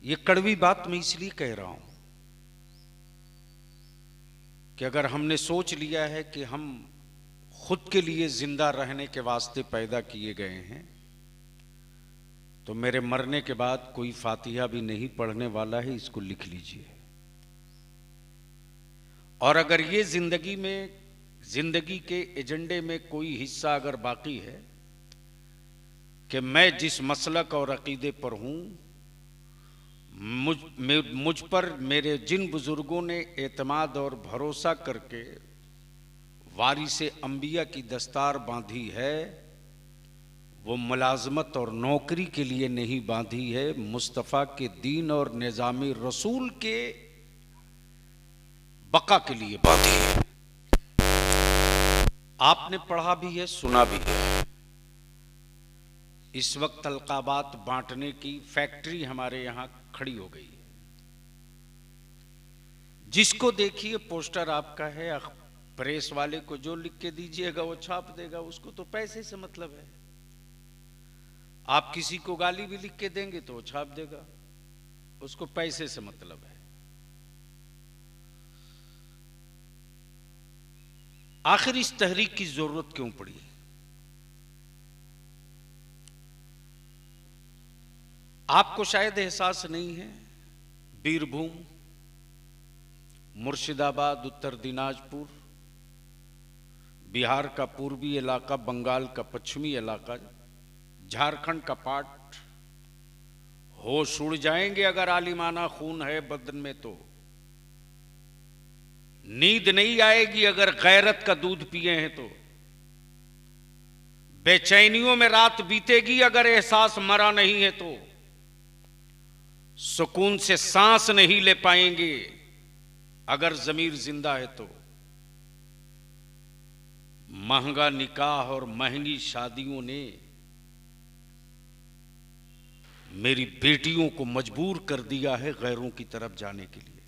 ये कड़वी बात मैं इसलिए कह रहा हूं कि अगर हमने सोच लिया है कि हम खुद के लिए जिंदा रहने के वास्ते पैदा किए गए हैं, तो मेरे मरने के बाद कोई फातिहा भी नहीं पढ़ने वाला है, इसको लिख लीजिए। और अगर ये जिंदगी के एजेंडे में कोई हिस्सा अगर बाकी है कि मैं जिस मसलक और अकीदे पर हूं, मुझ पर मेरे जिन बुजुर्गों ने एतमाद और भरोसा करके वारिसे अंबिया की दस्तार बांधी है, वो मुलाजमत और नौकरी के लिए नहीं बांधी है, मुस्तफ़ा के दीन और निज़ामी रसूल के बका के लिए बांधी है। आपने पढ़ा भी है, सुना भी है। इस वक्त अलकाबात बांटने की फैक्ट्री हमारे यहां खड़ी हो गई है। जिसको देखिए पोस्टर आपका है, प्रेस वाले को जो लिख के दीजिएगा वो छाप देगा, उसको तो पैसे से मतलब है। आप किसी को गाली भी लिख के देंगे तो वो छाप देगा, उसको पैसे से मतलब है। आखिर इस तहरीक की जरूरत क्यों पड़ी? आपको शायद एहसास नहीं है, बीरभूम, मुर्शिदाबाद, उत्तर दिनाजपुर, बिहार का पूर्वी इलाका, बंगाल का पश्चिमी इलाका, झारखंड का पार्ट, होश उड़ जाएंगे अगर आलिमाना खून है बदन में, तो नींद नहीं आएगी अगर गैरत का दूध पिए हैं, तो बेचैनियों में रात बीतेगी अगर एहसास मरा नहीं है, तो सुकून से सांस नहीं ले पाएंगे अगर जमीर जिंदा है, तो महंगा निकाह और महंगी शादियों ने मेरी बेटियों को मजबूर कर दिया है गैरों की तरफ जाने के लिए।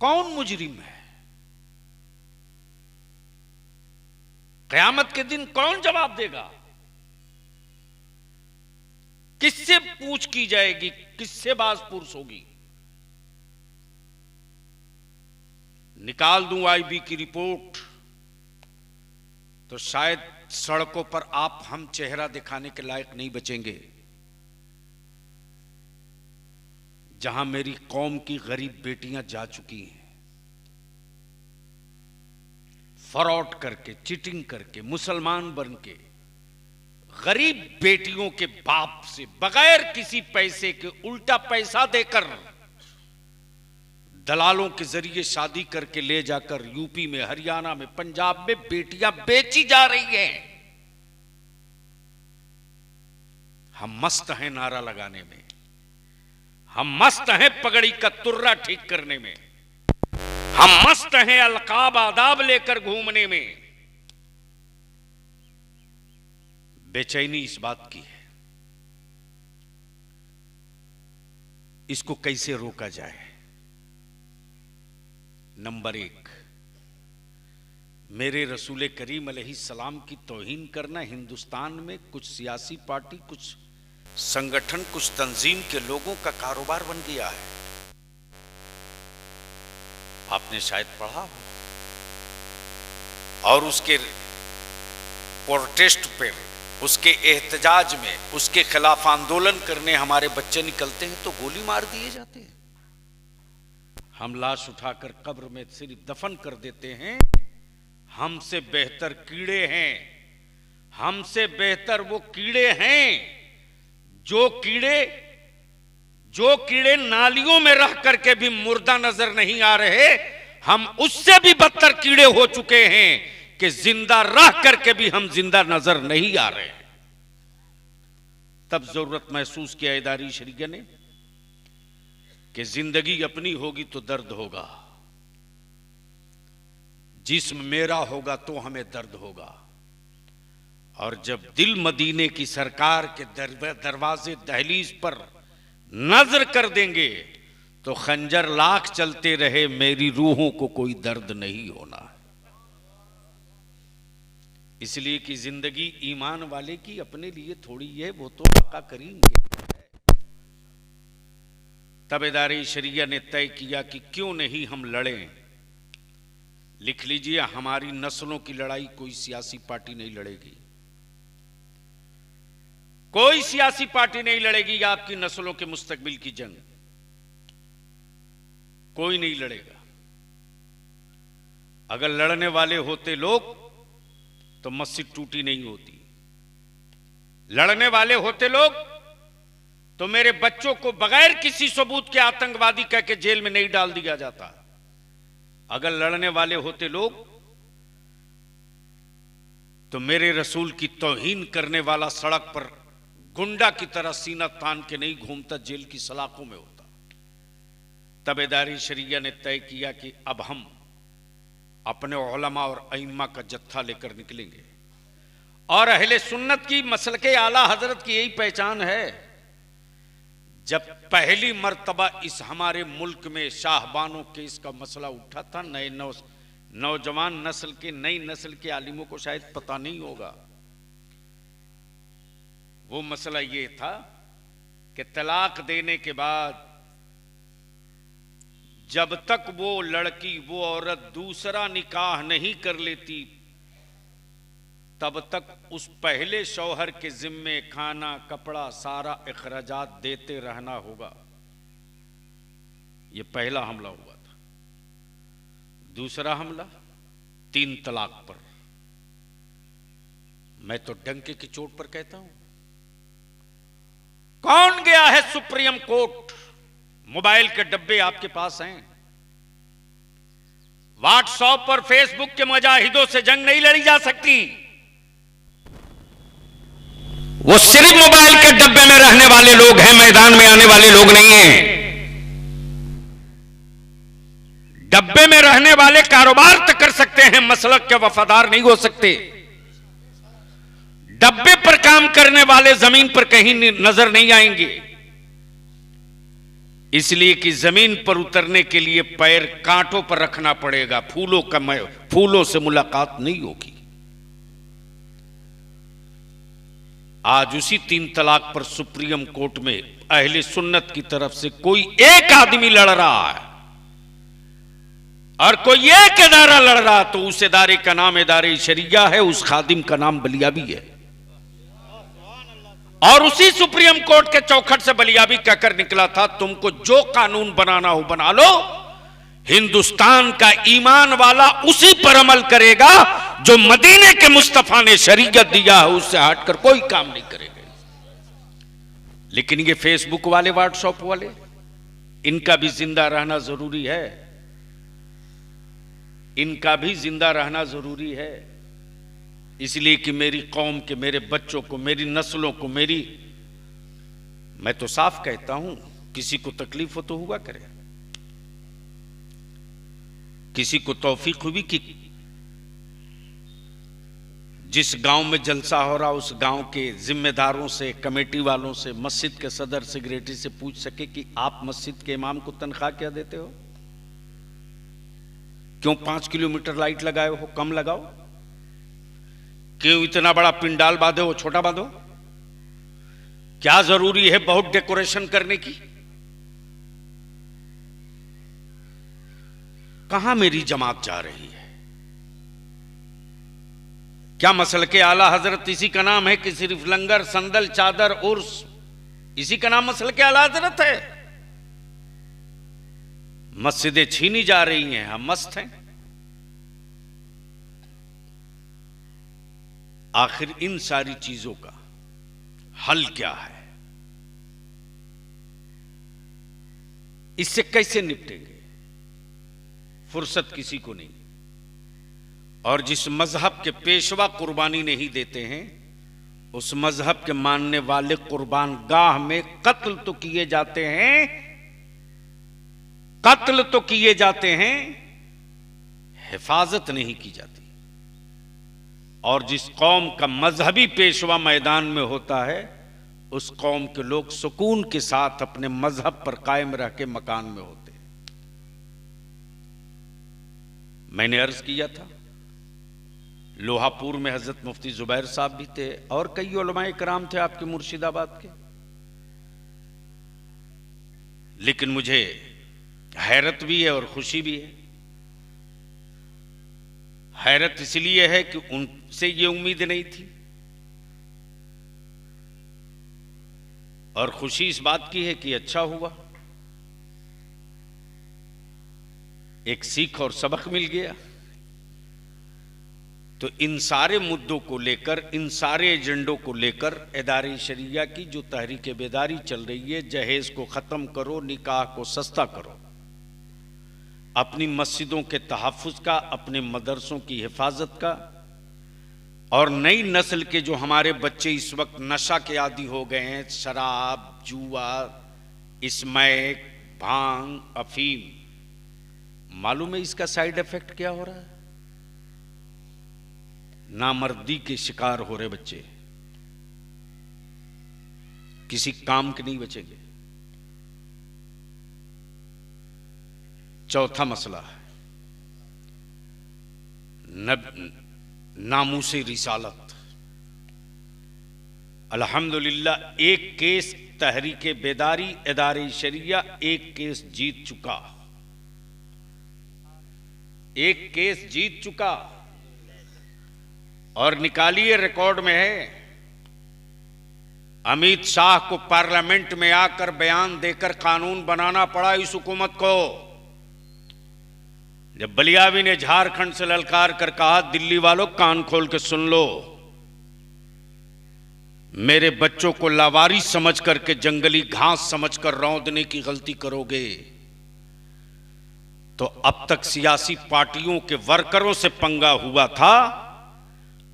कौन मुजरिम है? क़यामत के दिन कौन जवाब देगा? किससे पूछ की जाएगी? किससे बाज़पुरस होगी? निकाल दूं आईबी की रिपोर्ट तो शायद सड़कों पर आप हम चेहरा दिखाने के लायक नहीं बचेंगे। जहां मेरी कौम की गरीब बेटियां जा चुकी हैं, फ्रॉड करके, चीटिंग करके, मुसलमान बन के, गरीब बेटियों के बाप से बगैर किसी पैसे के, उल्टा पैसा देकर दलालों के जरिए शादी करके ले जाकर यूपी में, हरियाणा में, पंजाब में बेटियां बेची जा रही हैं। हम मस्त हैं नारा लगाने में, हम मस्त हैं पगड़ी का तुर्रा ठीक करने में, हम मस्त हैं अलकाब आदाब लेकर घूमने में। बेचैनी इस बात की है, इसको कैसे रोका जाए? नंबर 1, मेरे रसूल करीम अलैहिस्सलाम की तौहीन करना हिंदुस्तान में कुछ सियासी पार्टी, कुछ संगठन, कुछ तंजीम के लोगों का कारोबार बन गया है। आपने शायद पढ़ा हो, और उसके प्रोटेस्ट पे, उसके एहतजाज में, उसके खिलाफ आंदोलन करने हमारे बच्चे निकलते हैं तो गोली मार दिए जाते हैं। हम लाश उठाकर कब्र में सिर्फ दफन कर देते हैं। हमसे बेहतर कीड़े हैं, हमसे बेहतर वो कीड़े हैं जो कीड़े नालियों में रह करके भी मुर्दा नजर नहीं आ रहे। हम उससे भी बदतर कीड़े हो चुके हैं कि जिंदा रह करके भी हम जिंदा नजर नहीं आ रहे। तब जरूरत महसूस किया इदारी शरीयत ने कि जिंदगी अपनी होगी तो दर्द होगा, जिस्म मेरा होगा तो हमें दर्द होगा। और जब दिल मदीने की सरकार के दरवाजे दहलीज पर नजर कर देंगे तो खंजर लाख चलते रहे, मेरी रूहों को कोई दर्द नहीं होना। इसलिए कि जिंदगी ईमान वाले की अपने लिए थोड़ी है, वो तो आका करीम के लिए है। ताबेदारी शरिया ने तय किया कि क्यों नहीं हम लड़ें। लिख लीजिए, हमारी नस्लों की लड़ाई कोई सियासी पार्टी नहीं लड़ेगी, कोई सियासी पार्टी नहीं लड़ेगी। आपकी नस्लों के मुस्तकबिल की जंग कोई नहीं लड़ेगा। अगर लड़ने वाले होते लोग तो मस्जिद टूटी नहीं होती। लड़ने वाले होते लोग तो मेरे बच्चों को बगैर किसी सबूत के आतंकवादी कह के जेल में नहीं डाल दिया जाता। अगर लड़ने वाले होते लोग तो मेरे रसूल की तौहीन करने वाला सड़क पर गुंडा की तरह सीना तान के नहीं घूमता, जेल की सलाखों में होता। ताबेदारी शरिया ने तय किया कि अब हम अपने उलमा और अइम्मा का जत्था लेकर निकलेंगे। और अहले सुन्नत की मसलके आला हजरत की यही पहचान है। जब पहली मर्तबा इस हमारे मुल्क में शाहबानों के इसका मसला उठा था, नए नौजवान नस्ल के, नई नस्ल के आलिमों को शायद पता नहीं होगा, वो मसला ये था कि तलाक देने के बाद जब तक वो लड़की, वो औरत दूसरा निकाह नहीं कर लेती, तब तक उस पहले शौहर के जिम्मे खाना, कपड़ा, सारा अखराजात देते रहना होगा। ये पहला हमला हुआ था। दूसरा हमला 3 तलाक पर। मैं तो डंके की चोट पर कहता हूं, कौन गया है सुप्रीम कोर्ट? मोबाइल के डब्बे आपके पास हैं। व्हाट्सएप पर फेसबुक के मुजाहिदों से जंग नहीं लड़ी जा सकती। वो सिर्फ मोबाइल के डब्बे में रहने वाले लोग हैं, मैदान में आने वाले लोग नहीं हैं। डब्बे में रहने वाले कारोबार तो कर सकते हैं, मसलक के वफादार नहीं हो सकते। डब्बे पर काम करने वाले जमीन पर कहीं नजर नहीं आएंगे। इसलिए कि जमीन पर उतरने के लिए पैर कांटों पर रखना पड़ेगा। फूलों से मुलाकात नहीं होगी। आज उसी 3 तलाक पर सुप्रीम कोर्ट में अहले सुन्नत की तरफ से कोई एक आदमी लड़ रहा है और कोई एक इदारा लड़ रहा, तो उस इदारे का नाम इदारे शरिया है, उस खादिम का नाम बलियाबी है। और उसी सुप्रीम कोर्ट के चौखट से बलियाबी कहकर निकला था, तुमको जो कानून बनाना हो बना लो, हिंदुस्तान का ईमान वाला उसी पर अमल करेगा जो मदीने के मुस्तफा ने शरीयत दिया है, उससे हटकर कोई काम नहीं करेगा। लेकिन ये फेसबुक वाले, व्हाट्सएप वाले, इनका भी जिंदा रहना जरूरी है। इनका भी जिंदा रहना जरूरी है। इसलिए कि मेरी कौम के, मेरे बच्चों को, मेरी नस्लों को, मैं तो साफ कहता हूं, किसी को तकलीफ हो तो हुआ करे। किसी को तौफीक हुई कि जिस गांव में जलसा हो रहा उस गांव के जिम्मेदारों से, कमेटी वालों से, मस्जिद के सदर सेक्रेटरी से पूछ सके कि आप मस्जिद के इमाम को तनख्वाह क्या देते हो? क्यों 5 किलोमीटर लाइट लगाए हो? कम लगाओ। क्यों इतना बड़ा पिंडाल बांधे हो, छोटा बांधो? क्या जरूरी है बहुत डेकोरेशन करने की? कहां मेरी जमात जा रही है? क्या मसल के आला हजरत इसी का नाम है कि सिर्फ लंगर, संदल, चादर, उर्स, इसी का नाम मसल के आला हजरत है? मस्जिदें छीनी जा रही हैं, हम मस्त हैं। आखिर इन सारी चीजों का हल क्या है? इससे कैसे निपटेंगे? फुर्सत किसी को नहीं। और जिस मजहब के पेशवा कुर्बानी नहीं देते हैं, उस मजहब के मानने वाले कुर्बान गाह में कत्ल तो किए जाते हैं, कत्ल तो किए जाते हैं, हिफाजत नहीं की जाती। और जिस कौम का मजहबी पेशवा मैदान में होता है, उस कौम के लोग सुकून के साथ अपने मजहब पर कायम रह के मकान में होते हैं। मैंने अर्ज किया था, लोहापुर में हजरत मुफ्ती जुबैर साहब भी थे और कई उलमाए किराम थे आपके मुर्शिदाबाद के। लेकिन मुझे हैरत भी है और खुशी भी है। हैरत इसलिए है कि उनसे ये उम्मीद नहीं थी, और खुशी इस बात की है कि अच्छा हुआ, एक सीख और सबक मिल गया। तो इन सारे मुद्दों को लेकर, इन सारे एजेंडों को लेकर इदारे शरिया की जो तहरीक बेदारी चल रही है, जहेज को ख़त्म करो, निकाह को सस्ता करो, अपनी मस्जिदों के तहफ़्फ़ुज़ का, अपने मदरसों की हिफाजत का, और नई नस्ल के जो हमारे बच्चे इस वक्त नशा के आदी हो गए हैं, शराब, जुआ, स्मैक, भांग, अफीम, मालूम है इसका साइड इफेक्ट क्या हो रहा है? नामर्दी के शिकार हो रहे बच्चे, किसी काम के नहीं बचेंगे। चौथा मसला है नामूसे रिसालत। अल्हम्दुलिल्लाह एक केस तहरीके बेदारी इदारे शरिया एक केस जीत चुका, एक केस जीत चुका, और निकालिए रिकॉर्ड में है। अमित शाह को पार्लियामेंट में आकर बयान देकर कानून बनाना पड़ा इस हुकूमत को। जब बलियावी ने झारखंड से ललकार कर कहा, दिल्ली वालों कान खोल के सुन लो, मेरे बच्चों को लावारिस समझ करके जंगली घास समझकर रौंदने की गलती करोगे तो अब तक सियासी पार्टियों के वर्करों से पंगा हुआ था,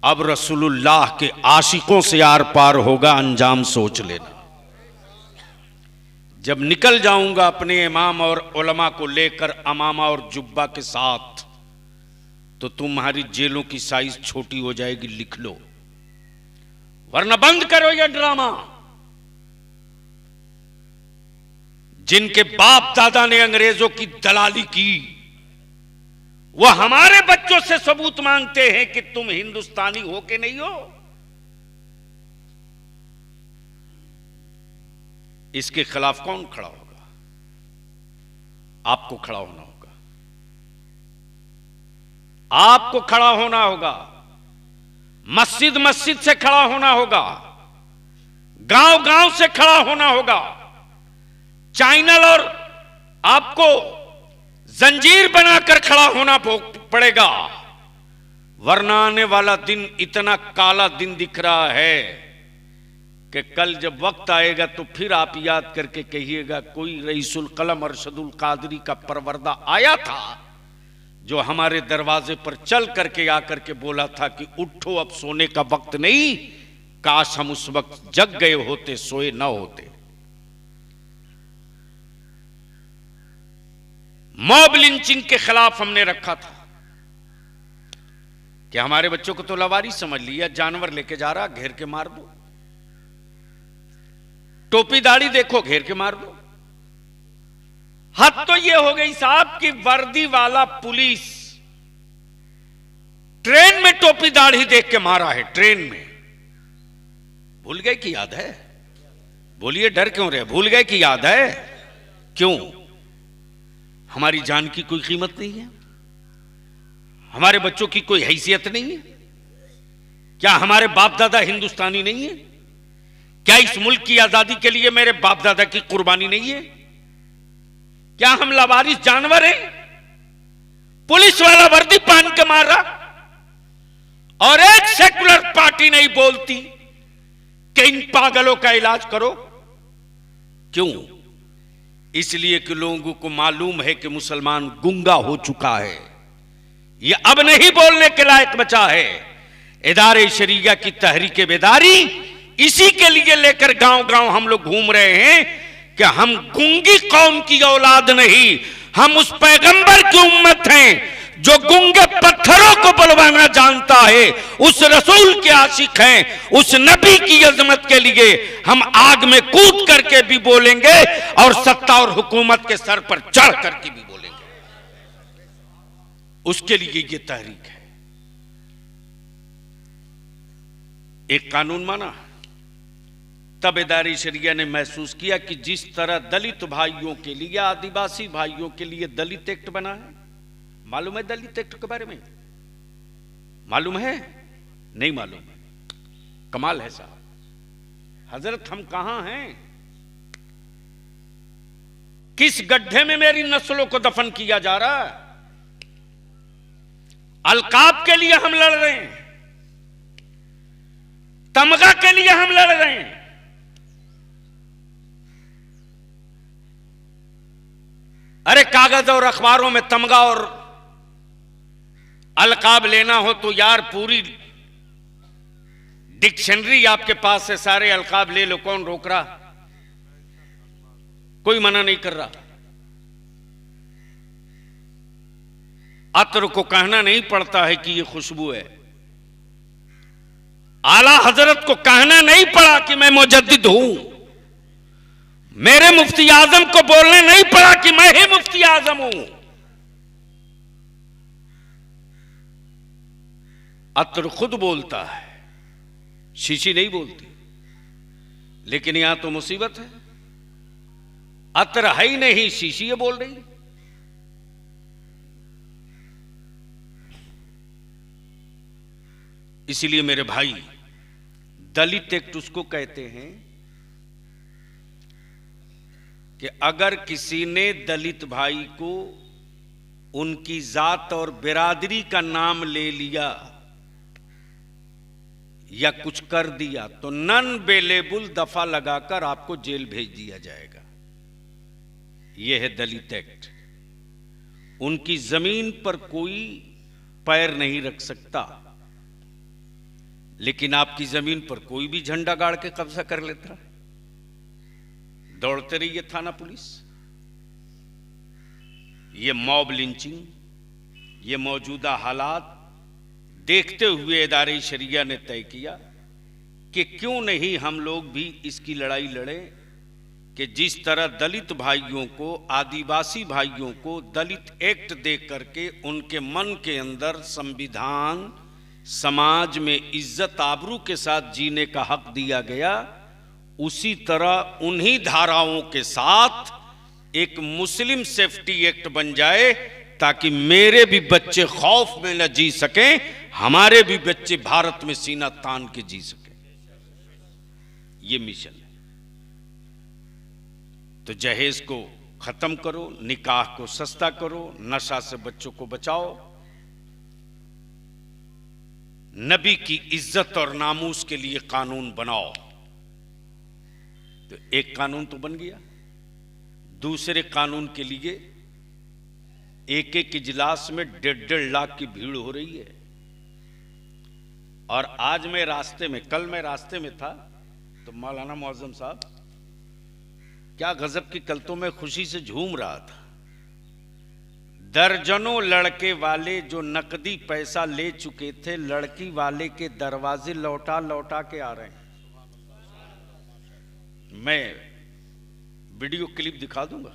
अब रसूलुल्लाह के आशिकों से आर पार होगा, अंजाम सोच लेना। जब निकल जाऊंगा अपने इमाम और उलमा को लेकर अमामा और जुब्बा के साथ, तो तुम्हारी जेलों की साइज छोटी हो जाएगी, लिख लो, वरना बंद करो यह ड्रामा। जिनके बाप दादा ने अंग्रेजों की दलाली की, वह हमारे बच्चों से सबूत मांगते हैं कि तुम हिंदुस्तानी हो के नहीं हो। इसके खिलाफ कौन खड़ा होगा? आपको खड़ा होना होगा, आपको खड़ा होना होगा, मस्जिद मस्जिद से खड़ा होना होगा, गांव गांव से खड़ा होना होगा, चैनल और आपको जंजीर बनाकर खड़ा होना पड़ेगा, वरना आने वाला दिन इतना काला दिन दिख रहा है कि कल जब वक्त आएगा तो फिर आप याद करके कहिएगा कोई रईसुल कलम अरशदुल कादरी का परवरदा आया था जो हमारे दरवाजे पर चल करके आकर के बोला था कि उठो अब सोने का वक्त नहीं, काश हम उस वक्त जग गए होते, सोए ना होते। मॉब लिंचिंग के खिलाफ हमने रखा था कि हमारे बच्चों को तो लवारी समझ लिया, जानवर लेके जा रहा, घेर के मार दो, टोपी दाढ़ी देखो घेर के मार दो। हद तो यह हो गई साहब कि वर्दी वाला पुलिस ट्रेन में टोपी दाढ़ी देख के मारा है, ट्रेन में। भूल गए कि याद है? बोलिए, डर क्यों रहे? भूल गए कि याद है? क्यों? हमारी जान की कोई कीमत नहीं है? हमारे बच्चों की कोई हैसियत नहीं है? क्या हमारे बाप दादा हिंदुस्तानी नहीं है? क्या इस मुल्क की आजादी के लिए मेरे बाप दादा की कुर्बानी नहीं है? क्या हम लावारिस जानवर हैं? पुलिस वाला वर्दी पहन के मार रहा और एक सेकुलर पार्टी नहीं बोलती कि इन पागलों का इलाज करो। क्यों? इसलिए कि लोगों को मालूम है कि मुसलमान गुंगा हो चुका है, यह अब नहीं बोलने के लायक बचा है। इदारे शरिया की तहरीक बेदारी इसी के लिए लेकर गांव गांव हम लोग घूम रहे हैं कि हम गुंगी कौम की औलाद नहीं, हम उस पैगंबर की उम्मत हैं जो गुंगे पत्थरों को बुलवाना जानता है, उस रसूल के आशिक हैं। उस नबी की अजमत के लिए हम आग में कूद करके भी बोलेंगे और सत्ता और हुकूमत के सर पर चढ़ करके भी बोलेंगे। उसके लिए ये तहरीक है। एक कानून माना, तब इदारे शरिया ने महसूस किया कि जिस तरह दलित भाइयों के लिए, आदिवासी भाइयों के लिए दलित एक्ट बना है। मालूम है दलित एक्ट के बारे में? मालूम है? नहीं मालूम है। कमाल है साहब। हजरत हम कहां हैं? किस गड्ढे में मेरी नस्लों को दफन किया जा रहा है? अलकाब के लिए हम लड़ रहे हैं, तमगा के लिए हम लड़ रहे हैं। अरे कागज और अखबारों में तमगा और अलकाब लेना हो तो यार पूरी डिक्शनरी आपके पास है, सारे अलकाब ले लो, कौन रोक रहा? कोई मना नहीं कर रहा। अतर को कहना नहीं पड़ता है कि ये खुशबू है। आला हजरत को कहना नहीं पड़ा कि मैं मुजद्दिद हूं। मेरे मुफ्ती आजम को बोलने नहीं पड़ा कि मैं ही मुफ्ती आजम हूं। अतर खुद बोलता है, शीशी नहीं बोलती। लेकिन यहां तो मुसीबत है, अतर है ही नहीं, शीशी ये बोल रही। इसीलिए मेरे भाई, दलित एक्ट उसको कहते हैं कि अगर किसी ने दलित भाई को उनकी जात और बिरादरी का नाम ले लिया या कुछ कर दिया तो नन बेलेबुल दफा लगाकर आपको जेल भेज दिया जाएगा। यह है दलित एक्ट। उनकी जमीन पर कोई पैर नहीं रख सकता, लेकिन आपकी जमीन पर कोई भी झंडा गाड़ के कब्जा कर लेता है। दौड़ते रहिए थाना पुलिस। ये मॉब लिंचिंग, ये मौजूदा हालात देखते हुए इदारे शरिया ने तय किया कि क्यों नहीं हम लोग भी इसकी लड़ाई लड़ें कि जिस तरह दलित भाइयों को, आदिवासी भाइयों को दलित एक्ट दे करके उनके मन के अंदर संविधान, समाज में इज्जत आबरू के साथ जीने का हक दिया गया, उसी तरह उन्हीं धाराओं के साथ एक मुस्लिम सेफ्टी एक्ट बन जाए ताकि मेरे भी बच्चे खौफ में न जी सकें, हमारे भी बच्चे भारत में सीना तान के जी सकें। यह मिशन है। तो जहेज को खत्म करो, निकाह को सस्ता करो, नशा से बच्चों को बचाओ, नबी की इज्जत और नामूस के लिए कानून बनाओ। तो एक कानून तो बन गया। दूसरे कानून के लिए एक एक इजलास में 1.5 लाख की भीड़ हो रही है। और आज मैं रास्ते में, कल मैं रास्ते में था तो मौलाना मौजम साहब, क्या गजब की, कल तो मैं खुशी से झूम रहा था। दर्जनों लड़के वाले जो नकदी पैसा ले चुके थे, लड़की वाले के दरवाजे लौटा लौटा के आ रहे हैं। मैं वीडियो क्लिप दिखा दूंगा।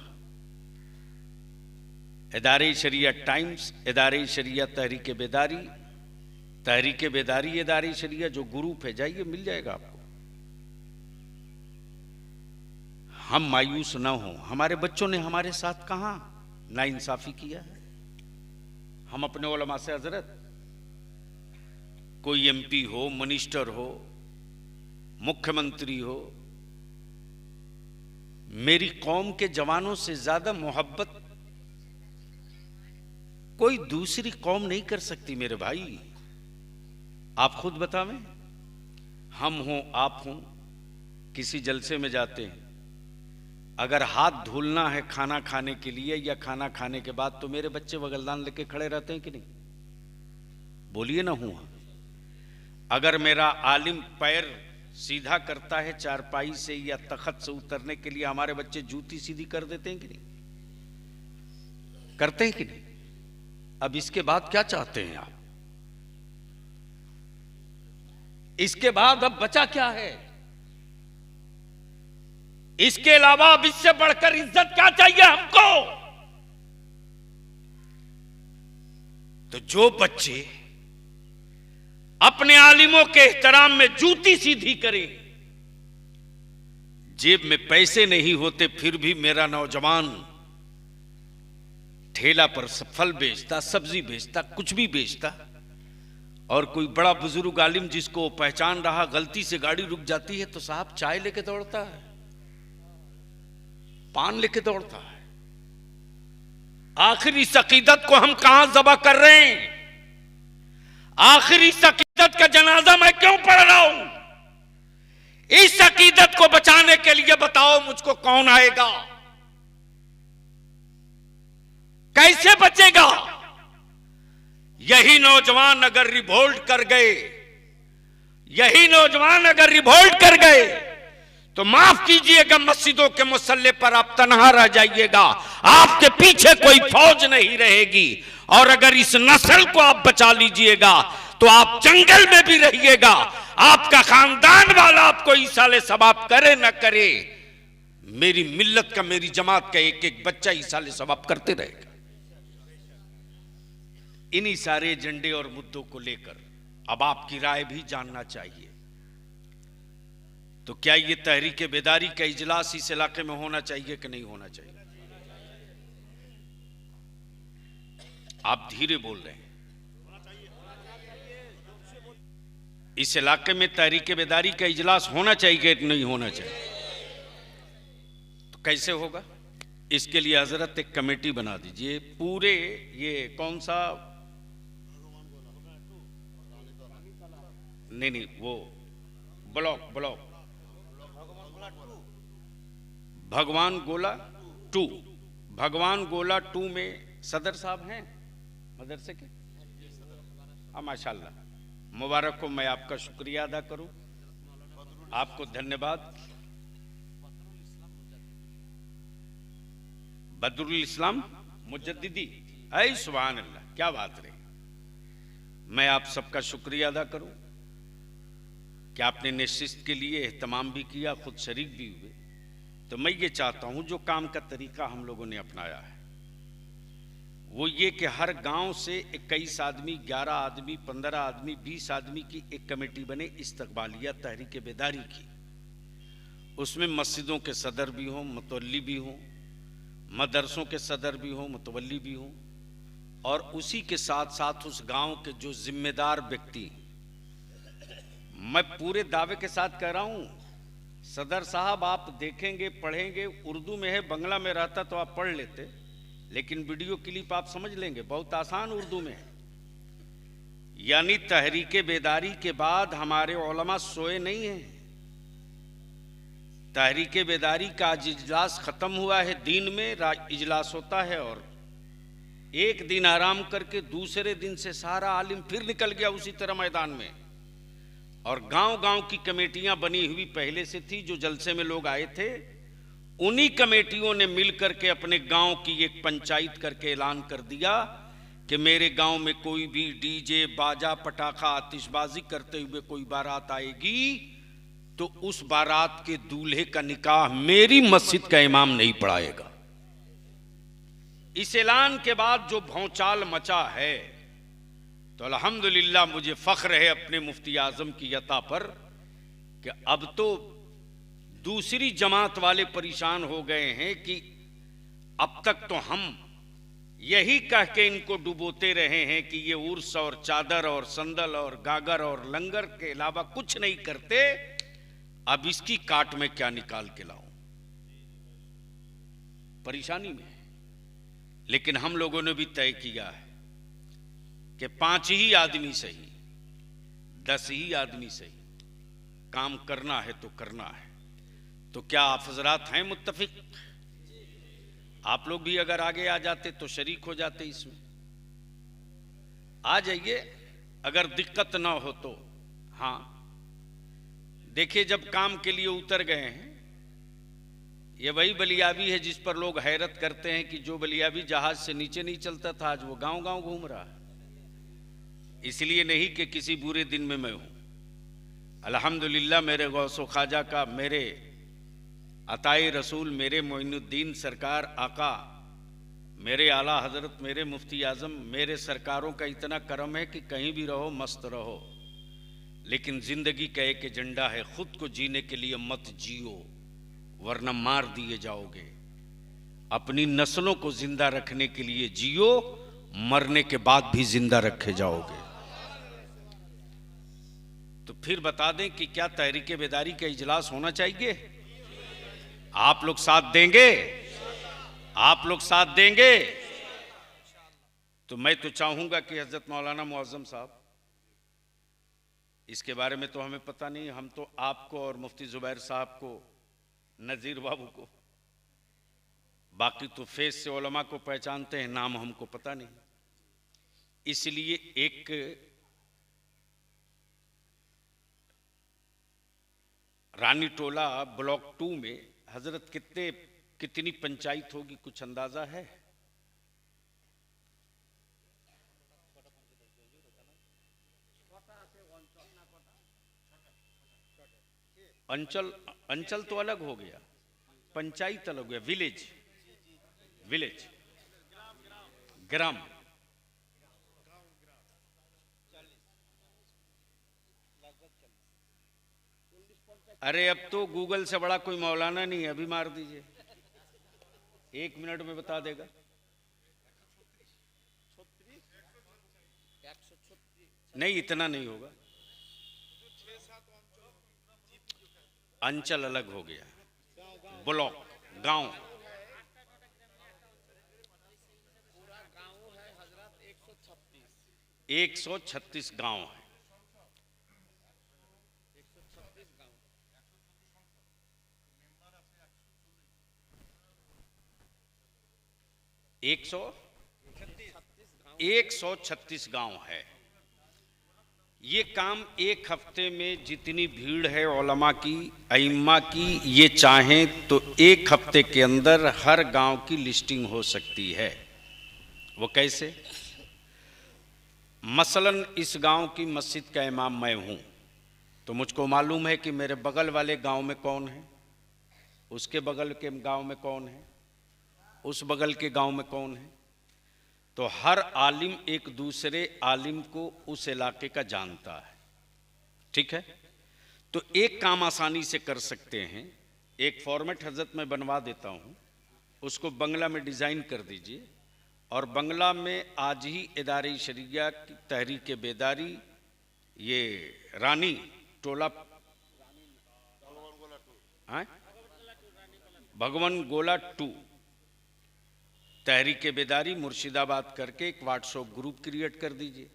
इदारे शरिया टाइम्स, इदारे शरिया तहरीक बेदारी, तहरीक बेदारी इदारे शरिया जो ग्रुप है, जाइए मिल जाएगा आपको। हम मायूस ना हो। हमारे बच्चों ने हमारे साथ कहां नाइंसाफी किया है। हम अपने उलमा से, हजरत कोई एमपी हो, मिनिस्टर हो, मुख्यमंत्री हो, मेरी कौम के जवानों से ज्यादा मोहब्बत कोई दूसरी कौम नहीं कर सकती। मेरे भाई, आप खुद बतावें, हम हों, आप हों, किसी जलसे में जाते हैं, अगर हाथ धुलना है खाना खाने के लिए या खाना खाने के बाद, तो मेरे बच्चे वगलदान लेके खड़े रहते हैं कि नहीं? बोलिए ना हुआ। अगर मेरा आलिम पैर सीधा करता है चारपाई से या तख्त से उतरने के लिए, हमारे बच्चे जूती सीधी कर देते हैं कि नहीं? करते हैं कि नहीं? अब इसके बाद क्या चाहते हैं आप? इसके बाद अब बचा क्या है? इसके अलावा अब इससे बढ़कर इज्जत क्या चाहिए हमको? तो जो बच्चे अपने आलिमों के एहतराम में जूती सीधी करें। जेब में पैसे नहीं होते फिर भी मेरा नौजवान ठेला पर फल बेचता, सब्जी बेचता, कुछ भी बेचता, और कोई बड़ा बुजुर्ग आलिम जिसको पहचान रहा गलती से गाड़ी रुक जाती है तो साहब चाय लेके दौड़ता है, पान लेके दौड़ता है। आखिर इस अकीदत को हम कहां ज़बा कर रहे हैं? आखिर इस अकीदत का जनाजा मैं क्यों पढ़ रहा हूं? इस अकीदत को बचाने के लिए बताओ मुझको कौन आएगा? कैसे बचेगा? यही नौजवान अगर रिवोल्ट कर गए, यही नौजवान अगर रिवोल्ट कर गए तो माफ कीजिएगा, मस्जिदों के मुसल्ले पर आप तन्हा रह जाइएगा, आपके पीछे कोई फौज नहीं रहेगी। और अगर इस नस्ल को आप बचा लीजिएगा तो आप जंगल में भी रहिएगा, आपका खानदान वाला आपको ईसाले सवाब करे न करे, मेरी मिल्लत का, मेरी जमात का एक एक बच्चा ईसाले सवाब करते रहेगा। इन्हीं सारे एजेंडे और मुद्दों को लेकर अब आपकी राय भी जानना चाहिए। तो क्या ये तहरीक बेदारी का इजलास इस इलाके में होना चाहिए कि नहीं होना चाहिए? आप धीरे बोल रहे हैं। इस इलाके में तहरीक बेदारी का इजलास होना चाहिए कि नहीं होना चाहिए? तो कैसे होगा? इसके लिए हजरत एक कमेटी बना दीजिए। पूरे ये कौन सा, नहीं वो ब्लॉक भगवान गोला 2, भगवान गोला 2 में सदर साहब हैं मदरसे के। माशाल्लाह, मुबारक हो। मैं आपका शुक्रिया अदा करूं, आपको धन्यवाद। बदरुल इस्लाम मुजद्दिदी, ऐ सुभान अल्लाह, क्या बात रही। मैं आप सबका शुक्रिया अदा करूं कि आपने नशिस्त के लिए एहतमाम भी किया, खुद शरीक भी हुए। तो मैं ये चाहता हूं जो काम का तरीका हम लोगों ने अपनाया है वो ये कि हर गांव से 21 आदमी, 11 आदमी, 15 आदमी, 20 आदमी की एक कमेटी बने इस्तकबालिया तहरीक बेदारी की। उसमें मस्जिदों के सदर भी हों, मुतवल्ली भी हों, मदरसों के सदर भी हों, मुतवल्ली भी हों, और उसी के साथ साथ उस गांव के जो जिम्मेदार व्यक्ति, मैं पूरे दावे के साथ कह रहा हूं, सदर साहब आप देखेंगे, पढ़ेंगे, उर्दू में है, बंगला में रहता तो आप पढ़ लेते, लेकिन वीडियो क्लिप आप समझ लेंगे, बहुत आसान उर्दू में है। यानी तहरीक बेदारी के बाद हमारे उलमा सोए नहीं हैं। तहरीक बेदारी का आज इजलास खत्म हुआ है, दिन में इजलास होता है और एक दिन आराम करके दूसरे दिन से सारा आलिम फिर निकल गया उसी तरह मैदान में। और गांव गांव की कमेटियां बनी हुई पहले से थी, जो जलसे में लोग आए थे, उन्हीं कमेटियों ने मिलकर के अपने गांव की एक पंचायत करके ऐलान कर दिया कि मेरे गांव में कोई भी डीजे, बाजा, पटाखा, आतिशबाजी करते हुए कोई बारात आएगी तो उस बारात के दूल्हे का निकाह मेरी मस्जिद का इमाम नहीं पढ़ाएगा। इस ऐलान के बाद जो भौचाल मचा है, तो अल्हम्दुलिल्लाह मुझे फख्र है अपने मुफ्ती आजम की अता पर कि अब तो दूसरी जमात वाले परेशान हो गए हैं कि अब तक तो हम यही कह के इनको डुबोते रहे हैं कि ये उर्स और चादर और संदल और गागर और लंगर के अलावा कुछ नहीं करते, अब इसकी काट में क्या निकाल के लाऊं, परेशानी में। लेकिन हम लोगों ने भी तय किया है कि 5 ही आदमी सही, 10 ही आदमी सही, काम करना है तो करना है। तो क्या आप हजरात हैं मुत्तफिक? आप लोग भी अगर आगे आ जाते तो शरीक हो जाते, इसमें आ जाइए अगर दिक्कत ना हो तो। हाँ देखिए, जब काम के लिए उतर गए हैं, ये वही बलियाबी है जिस पर लोग हैरत करते हैं कि जो बलियाबी जहाज से नीचे नहीं चलता था, आज वो गांव गांव घूम रहा है। इसलिए नहीं कि किसी बुरे दिन में मैं हूं, अल्हम्दुलिल्लाह मेरे गौसो ख्वाजा का, मेरे अताए रसूल, मेरे मोइनुद्दीन सरकार आका, मेरे आला हजरत, मेरे मुफ्ती आजम, मेरे सरकारों का इतना करम है कि कहीं भी रहो मस्त रहो। लेकिन जिंदगी का एक एजेंडा है, खुद को जीने के लिए मत जियो वरना मार दिए जाओगे। अपनी नस्लों को जिंदा रखने के लिए जियो, मरने के बाद भी जिंदा रखे जाओगे। तो फिर बता दें कि क्या तहरीके बेदारी का इजलास होना चाहिए? आप लोग साथ देंगे? आप लोग साथ देंगे? तो मैं तो चाहूंगा कि हजरत मौलाना मुअज्जम साहब, इसके बारे में तो हमें पता नहीं, हम तो आपको और मुफ्ती जुबैर साहब को, नजीर बाबू को, बाकी तो फेस से उलमा को पहचानते हैं, नाम हमको पता नहीं। इसलिए एक रानी टोला ब्लॉक 2 में हजरत कितनी पंचायत होगी, कुछ अंदाजा है? अंचल तो अलग हो गया, पंचायत अलग हो गया, विलेज ग्राम। अरे अब तो गूगल से बड़ा कोई मौलाना नहीं है, अभी मार दीजिए, 1 मिनट में बता देगा। नहीं, इतना नहीं होगा, अंचल अलग हो गया, ब्लॉक गांव 136 गांव है। 136 गांव है। ये काम एक हफ्ते में जितनी भीड़ है उलमा की, अइम्मा की, ये चाहें तो एक हफ्ते के अंदर हर गांव की लिस्टिंग हो सकती है। वो कैसे? मसलन इस गांव की मस्जिद का इमाम मैं हूं, तो मुझको मालूम है कि मेरे बगल वाले गांव में कौन है, उसके बगल के गांव में कौन है, उस बगल के गांव में कौन है। तो हर आलिम एक दूसरे आलिम को उस इलाके का जानता है, ठीक है। तो एक काम आसानी से कर सकते हैं, एक फॉर्मेट हजरत मैं बनवा देता हूं, उसको बंगला में डिज़ाइन कर दीजिए, और बंगला में आज ही इदारे शरिया की तहरीक बेदारी, ये रानी टोला, भगवान गोला 2 तहरीक बेदारी मुर्शिदाबाद करके एक व्हाट्सएप ग्रुप क्रिएट कर दीजिए,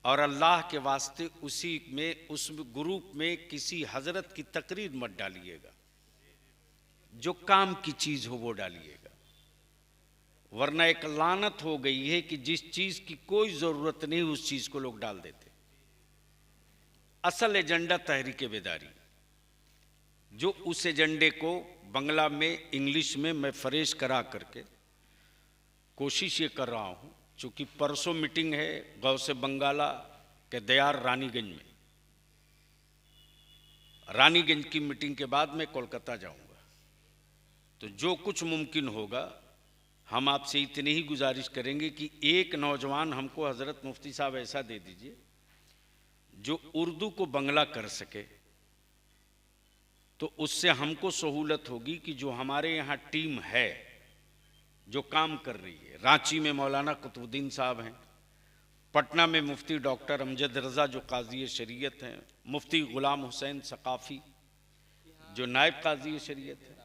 और अल्लाह के वास्ते उसी में, उस ग्रुप में किसी हजरत की तकरीर मत डालिएगा, जो काम की चीज़ हो वो डालिएगा, वरना एक लानत हो गई है कि जिस चीज़ की कोई ज़रूरत नहीं उस चीज़ को लोग डाल देते। असल एजेंडा तहरीक बेदारी, जो उस एजेंडे को बंगला में, इंग्लिश में मैं फ्रेश करा करके कोशिश ये कर रहा हूँ, चूँकि परसों मीटिंग है गौसे बंगाला के दयार रानीगंज में, रानीगंज की मीटिंग के बाद मैं कोलकाता जाऊँगा। तो जो कुछ मुमकिन होगा हम आपसे इतनी ही गुजारिश करेंगे कि एक नौजवान हमको हज़रत मुफ्ती साहब ऐसा दे दीजिए जो उर्दू को बंगला कर सके, तो उससे हमको सहूलत होगी कि जो हमारे यहाँ टीम है जो काम कर रही है, रांची में मौलाना कुतुबुद्दीन साहब हैं, पटना में मुफ्ती डॉक्टर अमजद रज़ा जो काजी शरीयत हैं, मुफ्ती गुलाम हुसैन सकाफ़ी जो नायब काजी शरीयत है,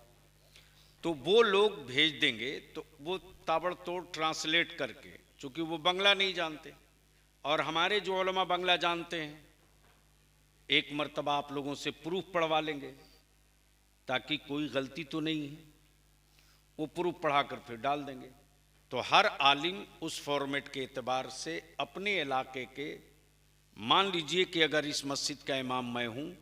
तो वो लोग भेज देंगे, तो वो ताबड़तोड़ ट्रांसलेट करके, चूँकि वो बंगला नहीं जानते और हमारे जो उलमा बंगला जानते हैं, एक मर्तबा आप लोगों से प्रूफ पढ़वा लेंगे ताकि कोई गलती तो नहीं है, वो प्रूफ पढ़ा कर फिर डाल देंगे। तो हर आलिम उस फॉर्मेट के एतबार से अपने इलाके के, मान लीजिए कि अगर इस मस्जिद का इमाम मैं हूँ,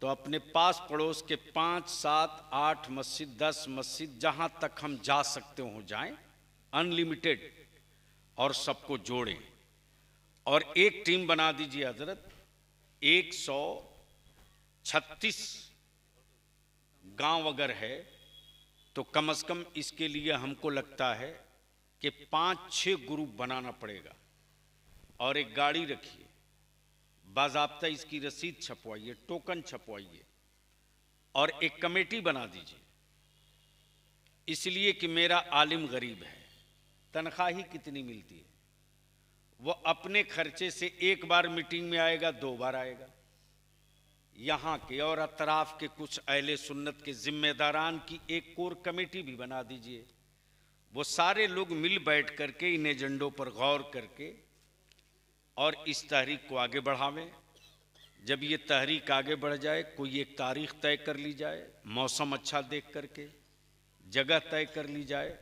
तो अपने पास पड़ोस के 5, 7, 8 मस्जिद, 10 मस्जिद, जहाँ तक हम जा सकते हो जाएं, अनलिमिटेड, और सबको जोड़ें, और एक टीम बना दीजिए हजरत। 136 गांव अगर है तो कम से कम इसके लिए हमको लगता है कि 5-6 ग्रुप बनाना पड़ेगा, और एक गाड़ी रखिए, बाज़ाब्ता इसकी रसीद छपवाइए, टोकन छपवाइए और एक कमेटी बना दीजिए। इसलिए कि मेरा आलिम गरीब है, तनख्वाह ही कितनी मिलती है, वो अपने खर्चे से एक बार मीटिंग में आएगा, 2 बार आएगा। यहाँ के और अतराफ के कुछ अहले सुन्नत के जिम्मेदारान की एक कोर कमेटी भी बना दीजिए। वो सारे लोग मिल बैठ करके इन एजेंडों पर गौर करके और इस तहरीक को आगे बढ़ावें। जब ये तहरीक आगे बढ़ जाए, कोई एक तारीख तय कर ली जाए, मौसम अच्छा देख करके जगह तय कर ली जाए।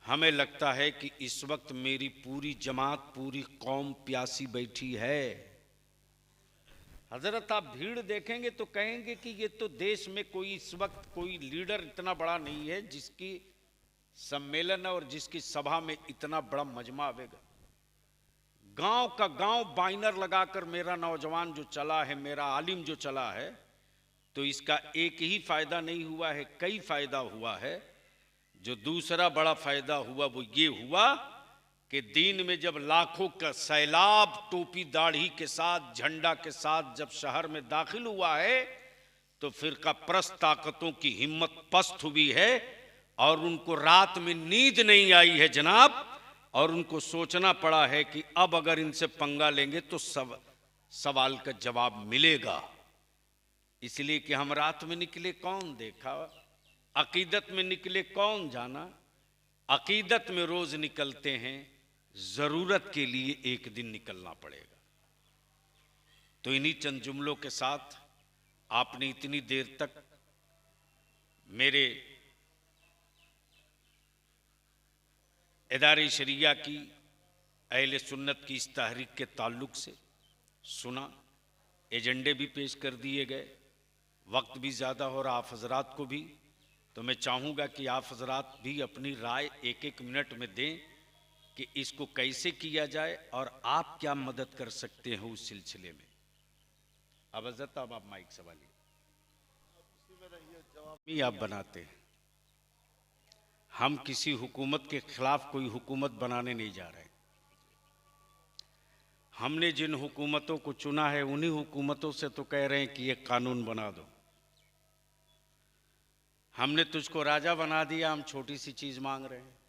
हमें लगता है कि इस वक्त मेरी पूरी जमात, पूरी कौम प्यासी बैठी है। हजरत, आप भीड़ देखेंगे तो कहेंगे कि ये तो देश में कोई इस वक्त कोई लीडर इतना बड़ा नहीं है जिसकी सम्मेलन और जिसकी सभा में इतना बड़ा मजमा आवेगा। गांव का गांव बाइनर लगाकर मेरा नौजवान जो चला है, मेरा आलिम जो चला है, तो इसका एक ही फायदा नहीं हुआ है, कई फायदा हुआ है। जो दूसरा बड़ा फायदा हुआ वो ये हुआ कि दीन में जब लाखों का सैलाब टोपी दाढ़ी के साथ, झंडा के साथ जब शहर में दाखिल हुआ है, तो फिरका परस्त ताकतों की हिम्मत पस्त हुई है और उनको रात में नींद नहीं आई है जनाब, और उनको सोचना पड़ा है कि अब अगर इनसे पंगा लेंगे तो सवाल का जवाब मिलेगा। इसलिए कि हम रात में निकले कौन देखा, अकीदत में निकले कौन जाना। अकीदत में रोज निकलते हैं, जरूरत के लिए एक दिन निकलना पड़ेगा। तो इन्हीं चंद जुमलों के साथ आपने इतनी देर तक मेरे इदारे शरिया की, अहले सुन्नत की इस तहरीक के ताल्लुक से सुना। एजेंडे भी पेश कर दिए गए, वक्त भी ज़्यादा हो रहा आप हजरात को भी, तो मैं चाहूँगा कि आप हजरात भी अपनी राय 1-1 मिनट में दें कि इसको कैसे किया जाए और आप क्या मदद कर सकते हैं उस सिलसिले में। अब हजरत, अब आप माइक संभालिए, आप बनाते हैं। हम किसी हुकूमत के खिलाफ कोई हुकूमत बनाने नहीं जा रहे। हमने जिन हुकूमतों को चुना है उन्हीं हुकूमतों से तो कह रहे हैं कि ये कानून बना दो। हमने तुझको राजा बना दिया, हम छोटी सी चीज मांग रहे हैं।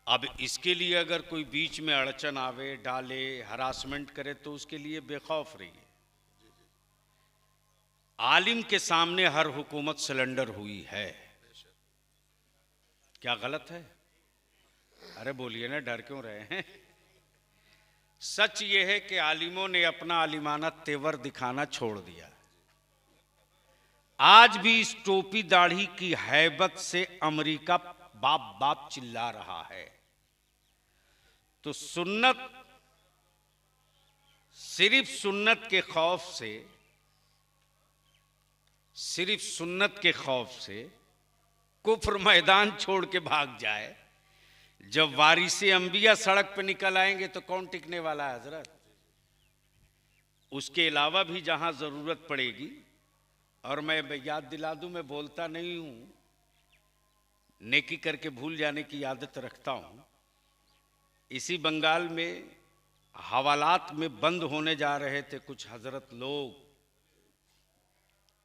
अब इसके लिए अगर कोई बीच में अड़चन आवे, डाले, हरासमेंट करे तो उसके लिए बेखौफ रहिए। आलिम के सामने हर हुकूमत सिलेंडर हुई है, क्या गलत है? अरे बोलिए ना, डर क्यों रहे हैं? सच ये है कि आलिमों ने अपना आलिमाना तेवर दिखाना छोड़ दिया। आज भी इस टोपी दाढ़ी की हैबत से अमेरिका बाप बाप चिल्ला रहा है। तो सुन्नत, सिर्फ सुन्नत के खौफ से, सिर्फ सुन्नत के खौफ से कुफ्र मैदान छोड़ के भाग जाए। जब वारिसे अंबिया सड़क पे निकल आएंगे तो कौन टिकने वाला है हजरत? उसके अलावा भी जहां जरूरत पड़ेगी, और मैं याद दिला दूं, मैं बोलता नहीं हूं, नेकी करके भूल जाने की आदत रखता हूं। इसी बंगाल में हवालात में बंद होने जा रहे थे कुछ हजरत लोग,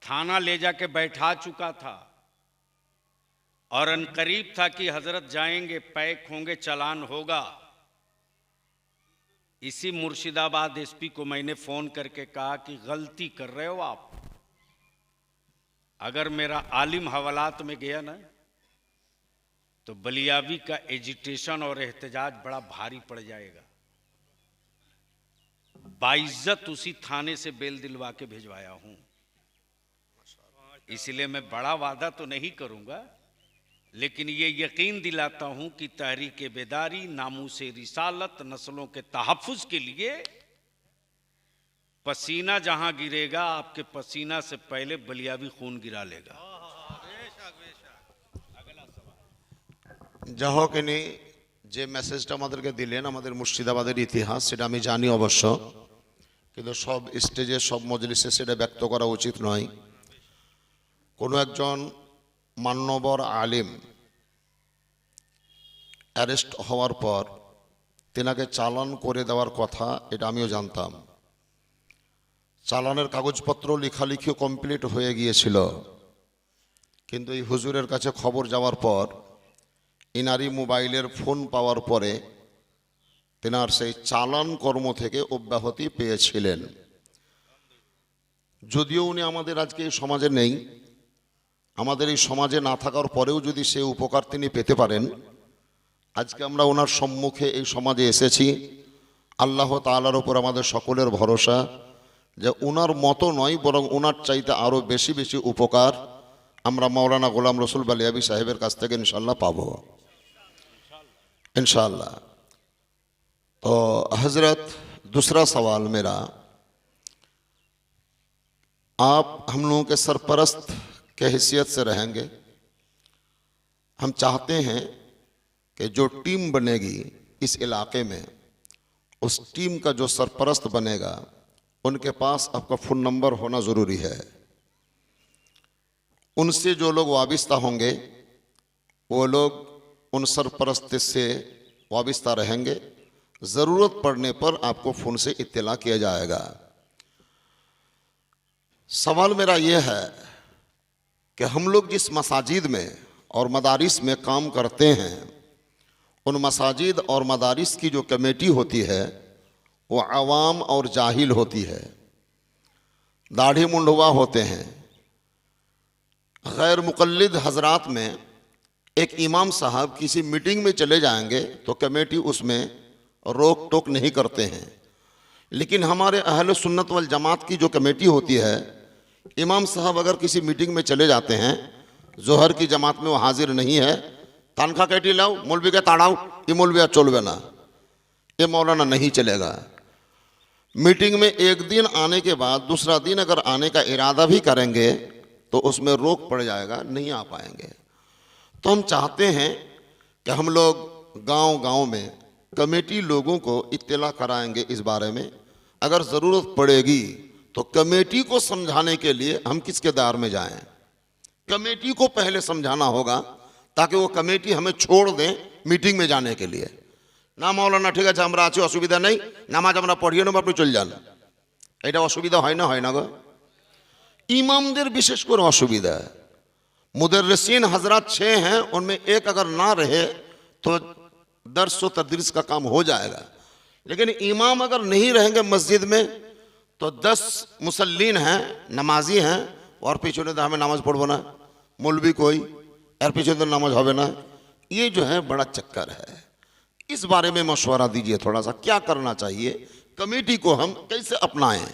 थाना ले जाके बैठा चुका था और अनकरीब था कि हजरत जाएंगे, पैक होंगे, चालान होगा। इसी मुर्शिदाबाद एसपी को मैंने फोन करके कहा कि गलती कर रहे हो आप। अगर मेरा आलिम हवालात में गया ना तो बलियावी का एजिटेशन और एहतजाज बड़ा भारी पड़ जाएगा। बाइज्जत उसी थाने से बेल दिलवा के भिजवाया हूं। इसलिए मैं बड़ा वादा तो नहीं करूंगा, लेकिन ये यकीन दिलाता हूं कि तहरीक बेदारी, नामूसे रिसालत, नस्लों के तहफ़्फ़ुज़ के लिए पसीना जहां गिरेगा, आपके पसीना से पहले बलियावी खून गिरा लेगा। যা হোক, ইনি যে মেসেজটা আমাদেরকে দিলেন আমাদের মুর্শিদাবাদের ইতিহাস, সেটা আমি জানি অবশ্য, কিন্তু সব স্টেজে সব মজলিসে সেটা ব্যক্ত করা উচিত নয়। কোনো একজন মান্যবর আলিম অ্যারেস্ট হওয়ার পর তেনাকে চালান করে দেওয়ার কথা, এটা আমিও জানতাম। চালানের কাগজপত্র লেখালেখিও কমপ্লিট হয়ে গিয়েছিল, কিন্তু এই হুজুরের কাছে খবর যাওয়ার পর, ইনারি মোবাইলের ফোন পাওয়ার পরে তেনার সেই চালান কর্ম থেকে অব্যাহতি পেয়েছিলেন। যদিও উনি আমাদের আজকে এই সমাজে নেই, আমাদের এই সমাজে না থাকার পরেও যদি সে উপকার তিনি পেতে পারেন, আজকে আমরা ওনার সম্মুখে এই সমাজে এসেছি, আল্লাহ তাআলার উপর আমাদের সকলের ভরসা যে ওনার মতো নয়, বরং ওনার চাইতে আরও বেশি বেশি উপকার আমরা মাওলানা গোলাম রসুল বালিয়াবি সাহেবের কাছ থেকে इंशाअल्लाह पाबो, इंशाअल्लाह। तो हजरत, दूसरा सवाल मेरा, आप हम लोगों के सरपरस्त के हैसियत से रहेंगे। हम चाहते हैं कि जो टीम बनेगी इस इलाके में, उस टीम का जो सरपरस्त बनेगा उनके पास आपका फ़ोन नंबर होना ज़रूरी है। उनसे जो लोग वाबिस्ता होंगे वो लोग उन सरपरस्त से वाबिस्ता रहेंगे। ज़रूरत पड़ने पर आपको फ़ोन से इत्तला किया जाएगा। सवाल मेरा ये है कि हम लोग जिस मसाजिद में और मदारिस में काम करते हैं, उन मसाजिद और मदारिस की जो कमेटी होती है वो आवाम और जाहिल होती है, दाढ़ी मुंडवा होते हैं। गैर मुक़ल्लिद हजरात में एक इमाम साहब किसी मीटिंग में चले जाएंगे तो कमेटी उसमें रोक टोक नहीं करते हैं, लेकिन हमारे अहले सुन्नत वल जमात की जो कमेटी होती है, इमाम साहब अगर किसी मीटिंग में चले जाते हैं, जोहर की जमात में वो हाजिर नहीं है, तनख्वाह कैटी लाओ, मौलवी के ताड़ाओ, ये मौलविया चोलवे ना, ये मौलाना नहीं चलेगा। मीटिंग में एक दिन आने के बाद दूसरा दिन अगर आने का इरादा भी करेंगे तो उसमें रोक पड़ जाएगा, नहीं आ पाएंगे। तो हम चाहते हैं कि हम लोग गांव-गांव में कमेटी लोगों को इत्तला कराएंगे इस बारे में। अगर ज़रूरत पड़ेगी तो कमेटी को समझाने के लिए हम किसके दार में जाएं? कमेटी को पहले समझाना होगा ताकि वो कमेटी हमें छोड़ दें मीटिंग में जाने के लिए। ना मौलाना ठीक है আমরা আছি, অসুবিধা নেই, নামাজ আমরা পড়িয়ে নেব, আপনি চলে যান, এটা অসুবিধা হয় না গো? इमामদের विशेष করে অসুবিধা। मुदर्रिसीन हजरात 6 हैं, उनमें एक अगर ना रहे तो दर्स व तदरीस का काम हो जाएगा, लेकिन इमाम अगर नहीं रहेंगे मस्जिद में तो 10 मुसल्लीन हैं, नमाजी हैं, और पीछे तो हमें नमाज पढ़बो ना, मौलवी कोई और पीछे तो नमाज होवे ना, ये जो है बड़ा चक्कर है। इस बारे में मशवरा दीजिए थोड़ा सा, क्या करना चाहिए, कमेटी को हम कैसे अपनाएं?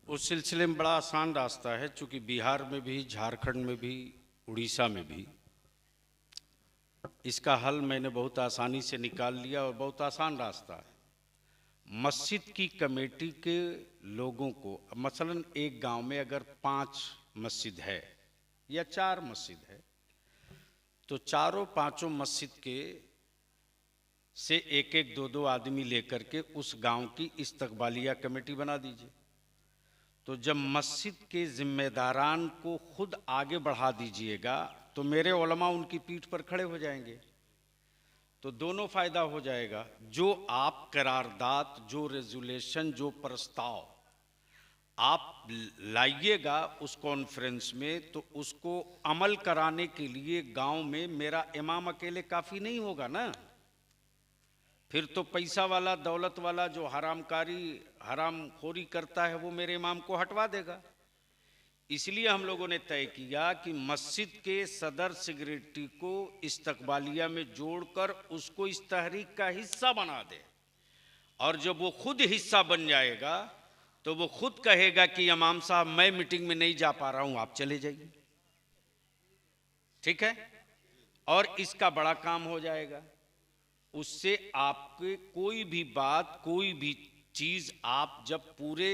उस सिलसिले में बड़ा आसान रास्ता है, चूंकि बिहार में भी, झारखंड में भी, उड़ीसा में भी इसका हल मैंने बहुत आसानी से निकाल लिया और बहुत आसान रास्ता है। मस्जिद की कमेटी के लोगों को, मसलन एक गांव में अगर 5 मस्जिद है या 4 मस्जिद है, तो चारों पांचों मस्जिद के से एक एक 2-2 आदमी लेकर के उस गांव की इस्तकबालिया कमेटी बना दीजिए। तो जब मस्जिद के जिम्मेदारान को खुद आगे बढ़ा दीजिएगा तो मेरे उलमा उनकी पीठ पर खड़े हो जाएंगे, तो दोनों फायदा हो जाएगा। जो आप करारदाद, जो रेजुलेशन, जो प्रस्ताव आप लाइएगा उस कॉन्फ्रेंस में, तो उसको अमल कराने के लिए गांव में मेरा इमाम अकेले काफ़ी नहीं होगा ना। फिर तो पैसा वाला, दौलत वाला जो हरामखोरी करता है वो मेरे इमाम को हटवा देगा। इसलिए हम लोगों ने तय किया कि मस्जिद के सदर सेक्रेटरी को इस्तकबालिया में जोड़कर उसको इस तहरीक का हिस्सा बना दे, और जब वो खुद हिस्सा बन जाएगा तो वो खुद कहेगा कि इमाम साहब मैं मीटिंग में नहीं जा पा रहा हूं, आप चले जाइए, ठीक है, और इसका बड़ा काम हो जाएगा। उससे आपके कोई भी बात, कोई भी चीज आप जब पूरे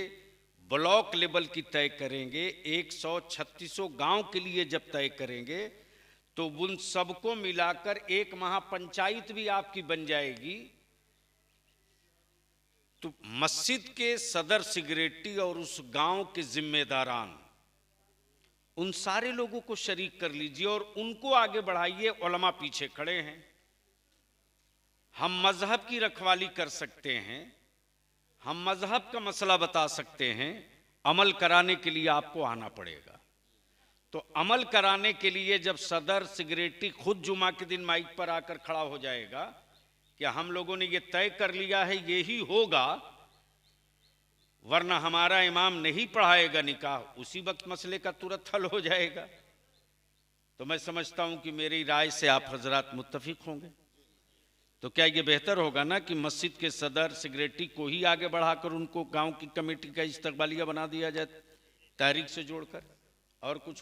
ब्लॉक लेवल की तय करेंगे, 136 गांव के लिए जब तय करेंगे, तो उन सबको मिलाकर एक महापंचायत भी आपकी बन जाएगी। तो मस्जिद के सदर सेक्रेटरी और उस गांव के जिम्मेदारान, उन सारे लोगों को शरीक कर लीजिए और उनको आगे बढ़ाइए। उलमा पीछे खड़े हैं, हम मजहब की रखवाली कर सकते हैं, हम मजहब का मसला बता सकते हैं, अमल कराने के लिए आपको आना पड़ेगा। तो अमल कराने के लिए जब सदर सिगरेटी खुद जुमा के दिन माइक पर आकर खड़ा हो जाएगा कि हम लोगों ने ये तय कर लिया है, यही होगा, वरना हमारा इमाम नहीं पढ़ाएगा निकाह, उसी वक्त मसले का तुरंत हल हो जाएगा। तो मैं समझता हूं कि मेरी राय से आप हजरात मुत्तफिक होंगे। तो क्या ये बेहतर होगा ना कि मस्जिद के सदर सिगरेटी को ही आगे बढ़ाकर उनको गांव की कमेटी का इस्तकबालिया बना दिया जाए, तहरीक से जोड़कर, और कुछ हो